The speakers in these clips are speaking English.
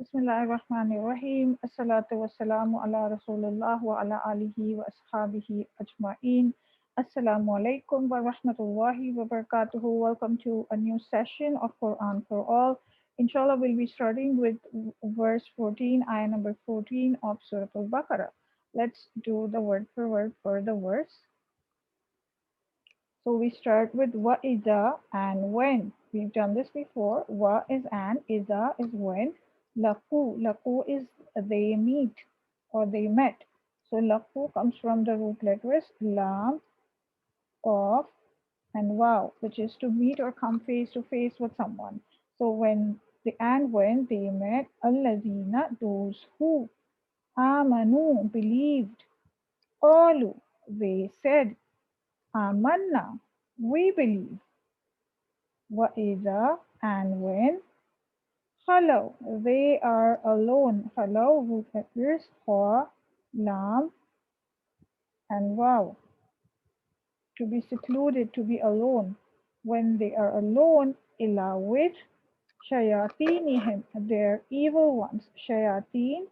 Bismillahirrahmanirrahim. Assalatu wassalamu ala Rasulullah wa ala alihi wa ashabihi ajma'in. Assalamu alaikum wa rahmatullahi wa barakatuhu. Welcome to a new session of Quran for All. Inshallah, we'll be starting with verse 14, ayah number 14 of Surah Baqarah. Let's do the word for the verse. So we start with wa iza and when. We've done this before. Wa is and, iza is when. Laku is they meet or they met. So laku comes from the root letters lam, qaf, and waw, which is to meet or come face to face with someone. So when they met, allazina, those who amanu, believed, qalu, they said, amanna, we believe. وَإِذَا and when خَلَوْا they are alone. خَلَوْ root letters ha, lam, and waw. To be secluded, to be alone. When they are alone, ila with shayatinihim, their evil ones. Shayatin,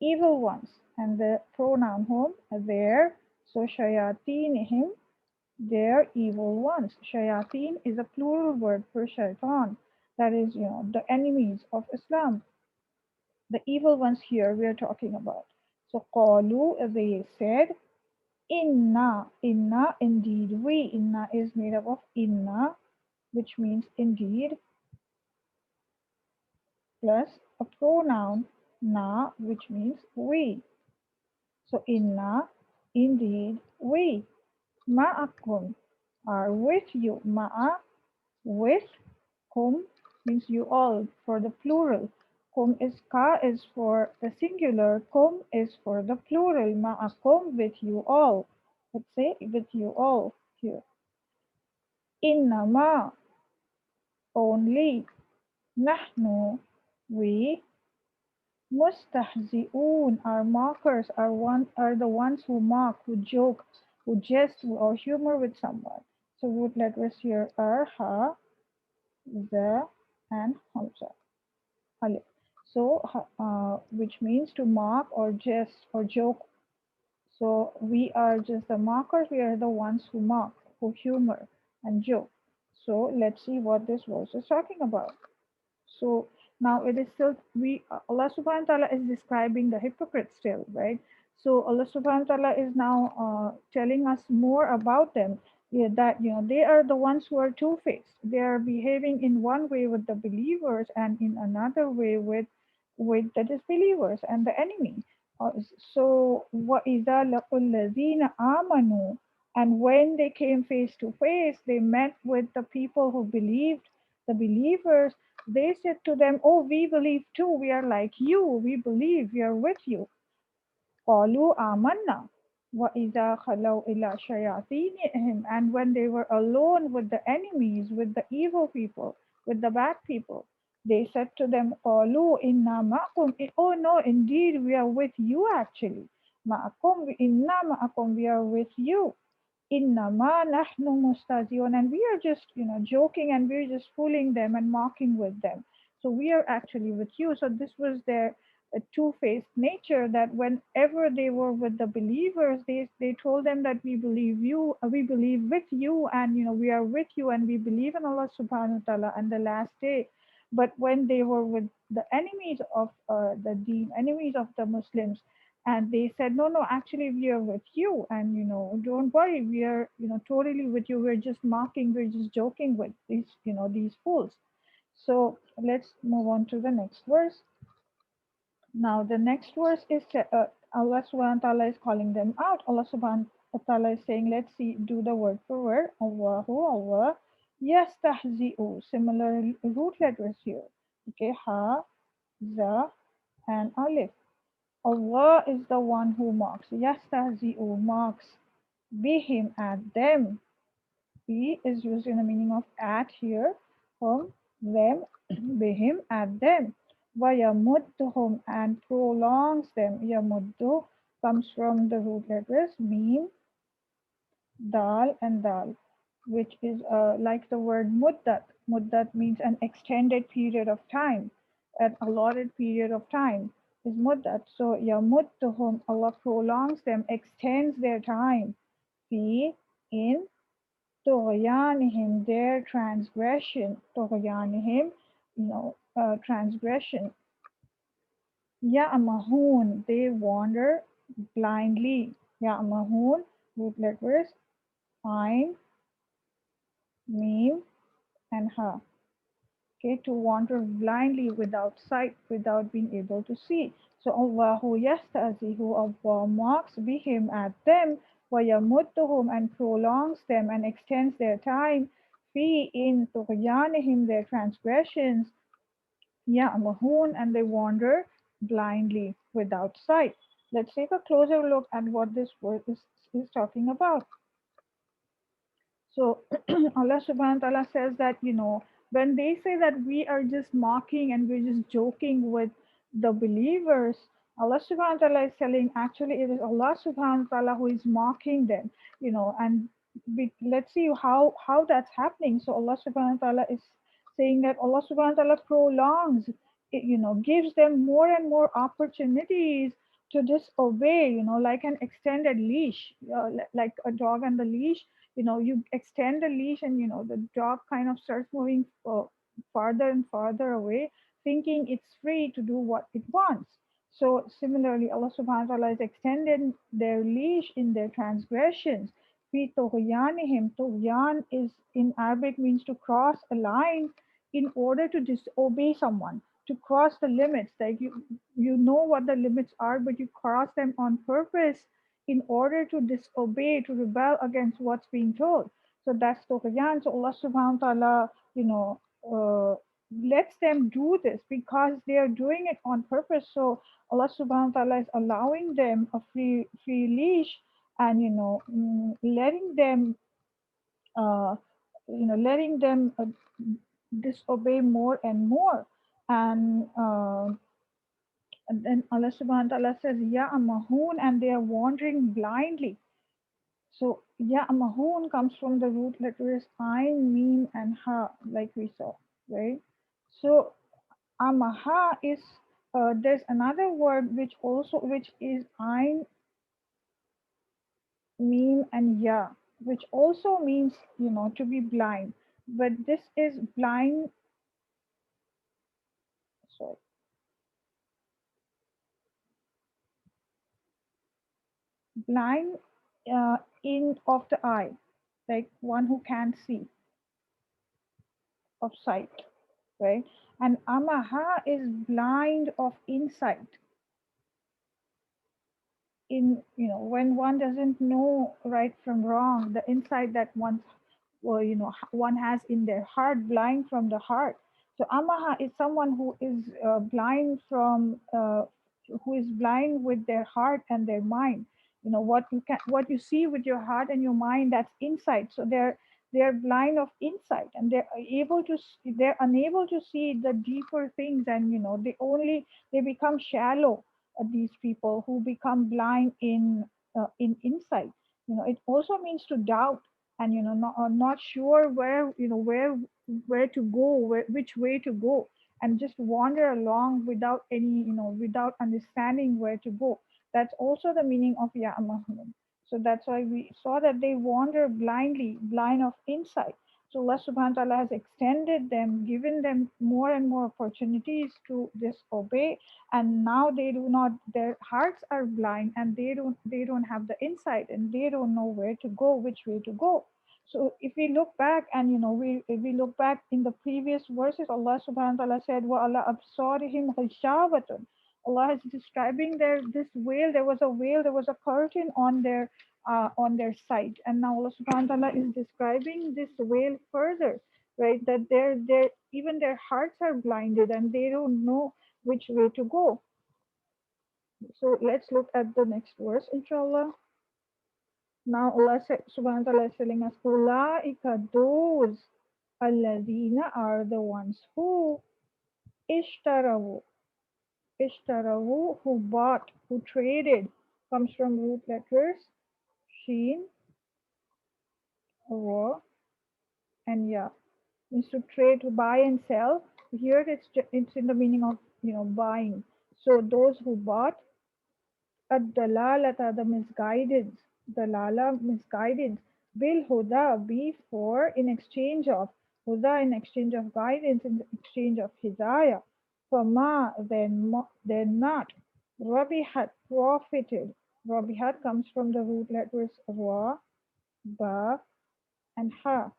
evil ones. And the pronoun hum, their. So shayatinihim, their evil ones. Shayateen is a plural word for shaitan. That is, the enemies of Islam. The evil ones here we are talking about. So qalu, they said, inna, indeed we. Inna is made up of inna, which means indeed, plus a pronoun na, which means we. So inna, indeed we. Ma'akum are with you. Ma'a, with. Kum means you all for the plural. Ka is for the singular. Kum is for the plural. Ma'akum with you all. Let's say with you all here. Innama only. Nahnu we. Mustahzi'un are mockers, are the ones who mock, who joke, who jest or humor with someone. So root letters here are ha, the, and hamza. Alif. So, which means to mock or jest or joke. So we are just the mockers. We are the ones who mock, who humor and joke. So let's see what this verse is talking about. So now it is still Allah subhanahu wa ta'ala is describing the hypocrites still, right? So Allah subhanahu wa ta'ala is now telling us more about them. Yeah, that they are the ones who are two-faced. They are behaving in one way with the believers and in another way with the disbelievers and the enemy. So وَإِذَا لَقُوا الَّذِينَ آمَنُوا, and when they came face to face, they met with the people who believed, the believers. They said to them, "Oh, we believe too. We are like you. We believe. We are with you." قالوا آمنا وإذا خلوا إلى شياطينهم, and when they were alone with the enemies, with the evil people, with the bad people, they said to them, قالوا إنا معكم, oh no, indeed we are with you actually. معكم إنا معكم, we are with you. إنما نحن مستهزئون, and we are just joking, and we're just fooling them and mocking with them. So we are actually with you. So this was their two-faced nature, that whenever they were with the believers, they told them that we believe you, we believe with you, and we are with you, and we believe in Allah subhanahu wa ta'ala and the last day. But when they were with the enemies of the deen, enemies of the Muslims, and they said, no, actually we are with you, and don't worry, we are totally with you, we're just mocking, we're just joking with these fools. So let's move on to the next verse. Now the next verse is Allah subhanahu wa ta'ala is calling them out. Allah subhanahu wa ta'ala is saying, let's see, do the word for word. Allahu Allah yastahzi'u, similar root letters here. Okay, ha, za, and alif. Allah is the one who mocks. Yastahzi'u, mocks. Bihim, at them. Be is used in the meaning of at here. Them. Bihim, at them. Wayamudduhum, and prolongs them. Yamuddu comes from the root letters mim, dal, and dal, which is like the word muddat. Muddat means an extended period of time. an allotted period of time is muddat. So yamuttuhum, Allah prolongs them, extends their time. Fi in tughyanihim, their transgression. Tughyanihim, transgression. Ya'mahun, they wander blindly. Ya'mahun, root letters, ain, mim, and ha. Okay, to wander blindly without sight, without being able to see. So Allahu yastazihu, Allah mocks bihim at them, wa yamudduhum, and prolongs them and extends their time, fi in tughyanihim, their transgressions, ya'mahun, and they wander blindly without sight. Let's take a closer look at what this word is talking about. So Allah subhanahu wa ta'ala says that, when they say that we are just mocking and we're just joking with the believers, Allah subhanahu wa ta'ala is telling actually it is Allah subhanahu wa ta'ala who is mocking them, and let's see how that's happening. So Allah subhanahu wa ta'ala is saying that Allah subhanahu wa ta'ala prolongs, gives them more and more opportunities to disobey, like an extended leash, like a dog and the leash. You extend the leash and the dog kind of starts moving farther and farther away, thinking it's free to do what it wants. So similarly, Allah subhanahu wa ta'ala is extending their leash in their transgressions. Fi tughyanihim, tughyan is in Arabic means to cross a line in order to disobey someone, to cross the limits. Like you know what the limits are, but you cross them on purpose in order to disobey, to rebel against what's being told. So that's Tughyan. So Allah subhanahu wa ta'ala, lets them do this because they are doing it on purpose. So Allah subhanahu wa ta'ala is allowing them a free leash and letting them uh, disobey more and more. And then Allah subhanahu wa ta'ala says, Ya Amahun, and they are wandering blindly. So yeah, mahun comes from the root letters ain, mim, and ha, like we saw, right? So amaha is there's another word which is ain, mim, and ya, which also means to be blind. But this is blind. Sorry, blind in of the eye, like one who can't see, of sight, right? And amaha is blind of insight, in when one doesn't know right from wrong, the insight that one has in their heart, blind from the heart. So amaha is someone who is blind with their heart and their mind. What you see with your heart and your mind, that's insight. So they're blind of insight, and they're unable to see the deeper things, and they become shallow, these people who become blind in insight. It also means to doubt, and not sure where to go, which way to go, and just wander along without without understanding where to go. That's also the meaning of ya'mahun. So that's why we saw that they wander blindly, blind of insight. So Allah subhanahu wa ta'ala has extended them, given them more and more opportunities to disobey, and now they do not, their hearts are blind, and they don't have the insight, and they don't know where to go, which way to go. So if we look back, and if we look back in the previous verses, Allah subhanahu wa ta'ala said, wa ala absarihim ghishawatun. Allah is describing this veil. There was a veil, there was a curtain on their sight. And now Allah subhanahu wa ta'ala is describing this veil further, right? That their even their hearts are blinded, and they don't know which way to go. So let's look at the next verse, inshallah. Now Allah subhanahu wa ta'ala is telling us, Ulaika, those alladhina are the ones who ishtarahu, who bought, who traded, comes from root letters sheen, ra, and ya, means to trade, to buy and sell. Here it's in the meaning of buying. So those who bought ad-dalalata, the misguidance, dalala, misguidance, bil huda, be for in exchange of huda, in exchange of guidance, in exchange of hidayah. For ma, then not. Rabihat, profited. Rabihat comes from the root letters ra, ba, and ha.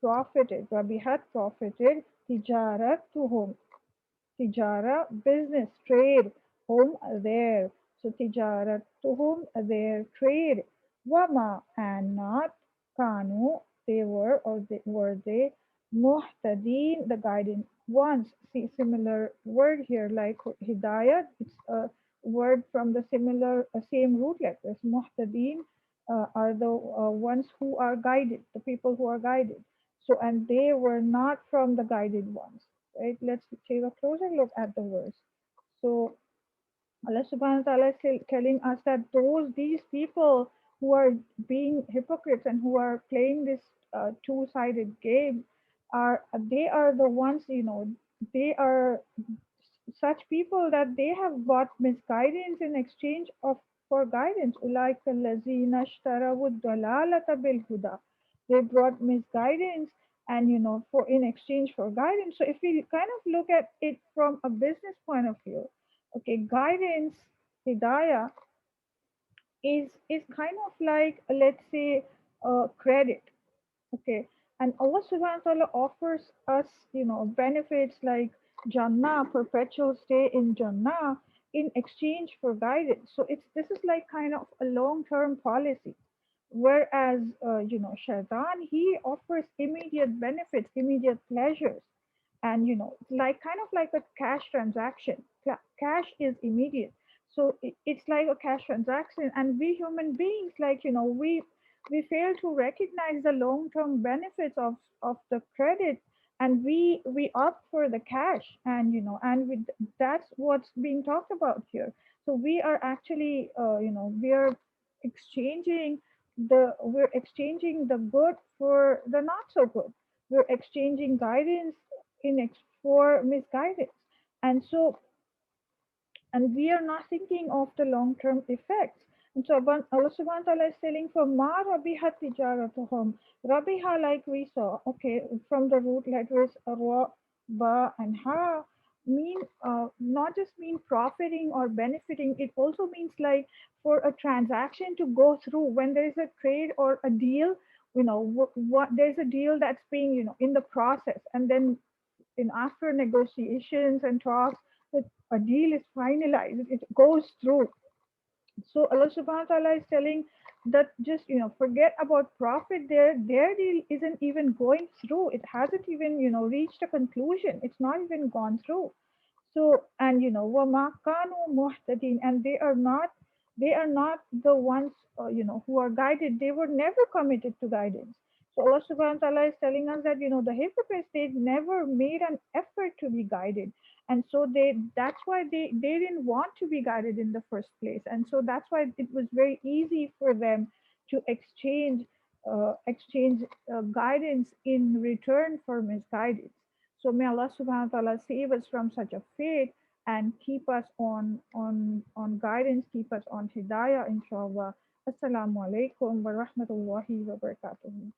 Profited. Rabihat profited. Tijarat to whom? Tijara, business, trade, whom, there. So tijara, to whom, their trade. Wama, and not. Kanu, they were, or were they. Muhtadeen, the guiding ones. See, similar word here, like hidayat, it's a word from the same root letters. Muhtadeen are the ones who are guided, the people who are guided. So, and they were not from the guided ones, right? Let's take a closer look at the verse. So Allah subhanahu wa ta'ala is telling us that these people who are being hypocrites and who are playing this two-sided game they are the ones, they are such people that they have bought misguidance in exchange of for guidance. Ulaika allazina ishtaraw dalalata bil huda. They brought misguidance and for in exchange for guidance. So if we kind of look at it from a business point of view, okay, guidance, hidayah is kind of like, let's say, credit. Okay. And Allah subhanahu wa ta'ala offers us, benefits like Jannah, perpetual stay in Jannah in exchange for guidance. So this is like kind of a long-term policy. Whereas, Shaitan, he offers immediate benefits, immediate pleasures. And, it's like kind of like a cash transaction. Cash is immediate. So it's like a cash transaction. And we human beings, like, we fail to recognize the long-term benefits of the credit, and we opt for the cash. And that's what's being talked about here. So we are actually exchanging we're exchanging the good for the not so good. We're exchanging guidance for misguidance. And so, and we are not thinking of the long-term effects. And so Allah subhanahu wa ta'ala is telling for ma rabihat tijaratuhum. Rabiha, like we saw, okay, from the root letters ra, ba, and ha, mean not just mean profiting or benefiting, it also means like for a transaction to go through. When there is a trade or a deal, what there's a deal that's being in the process, and then in after negotiations and talks, that a deal is finalized, it goes through. So Allah subhanahu wa ta'ala is telling that just forget about profit. Their deal isn't even going through. It hasn't even reached a conclusion. It's not even gone through. So, and وَمَا كَانُوا مُهْتَدِينَ, and they are not the ones who are guided. They were never committed to guidance. So Allah subhanahu wa ta'ala is telling us that the hypocrites, they never made an effort to be guided. And so that's why they didn't want to be guided in the first place. And so that's why it was very easy for them to exchange guidance in return for misguidance. So may Allah subhanahu wa ta'ala save us from such a fate and keep us on guidance, keep us on hidayah, inshallah. Assalamu alaikum wa rahmatullahi wa barakatuh.